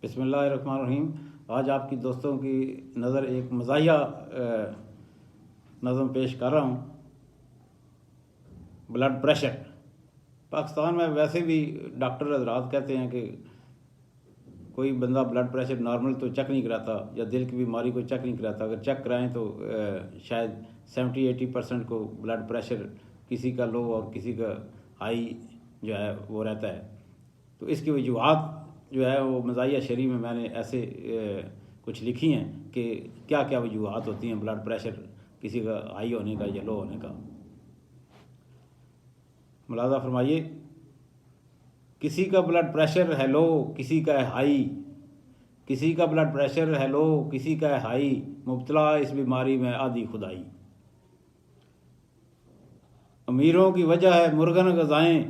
बिस्मिल्लाहिर्रहमानिर्रहीम। आज आपकी दोस्तों की नज़र एक मज़ाहिया नज़म पेश कर रहा हूँ। ब्लड प्रेशर पाकिस्तान में वैसे भी डॉक्टर हजरात कहते हैं कि कोई बंदा ब्लड प्रेशर नॉर्मल तो चेक नहीं कराता, या दिल की बीमारी को चेक नहीं कराता। अगर चेक कराएं तो शायद 70-80% को ब्लड प्रेशर किसी का लो और किसी का हाई जो है वो रहता है। तो इसकी वजूहात जो है वो मज़ाहिया शरी में मैंने ऐसे कुछ लिखी हैं कि क्या क्या वजूहात होती हैं ब्लड प्रेशर किसी का हाई होने का या लो होने का। मुलाज़ा फरमाइए। किसी का ब्लड प्रेशर है लो, किसी का है हाई। किसी का ब्लड प्रेशर है लो, किसी का है हाई। मुब्तला इस बीमारी में आधी खुदाई। अमीरों की वजह है मुर्गन ग़ज़ाएं,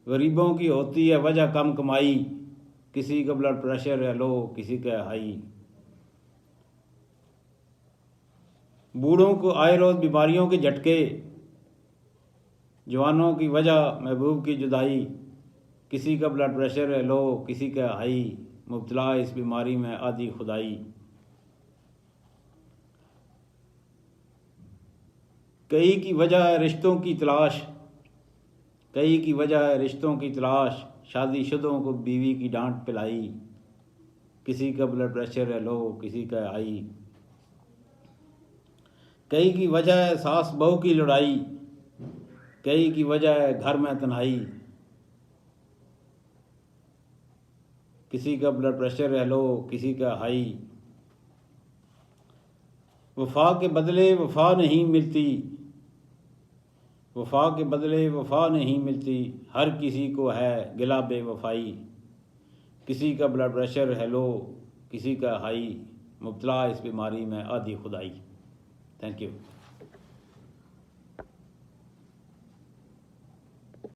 गरीबों की होती है वजह कम कमाई। किसी का ब्लड प्रेशर है लो, किसी का है हाई। बूढ़ों को आए रोज़ बीमारियों के झटके, जवानों की वजह महबूब की जुदाई। किसी का ब्लड प्रेशर है लो, किसी का हाई। मुब्तला इस बीमारी में आधी खुदाई। कई की वजह है रिश्तों की तलाश, कई की वजह है रिश्तों की तलाश। शादीशुदों को बीवी की डांट पिलाई। किसी का ब्लड प्रेशर है लो, किसी का हाई। कई की वजह है सास बहू की लड़ाई, कई की वजह है घर में तन्हाई। किसी का ब्लड प्रेशर है लो, किसी का हाई। वफा के बदले वफा नहीं मिलती, वफा के बदले वफा नहीं मिलती। हर किसी को है गिला बेवफाई। किसी का ब्लड प्रेशर है लो, किसी का हाई। मुब्तला इस बीमारी में आधी खुदाई। Thank you.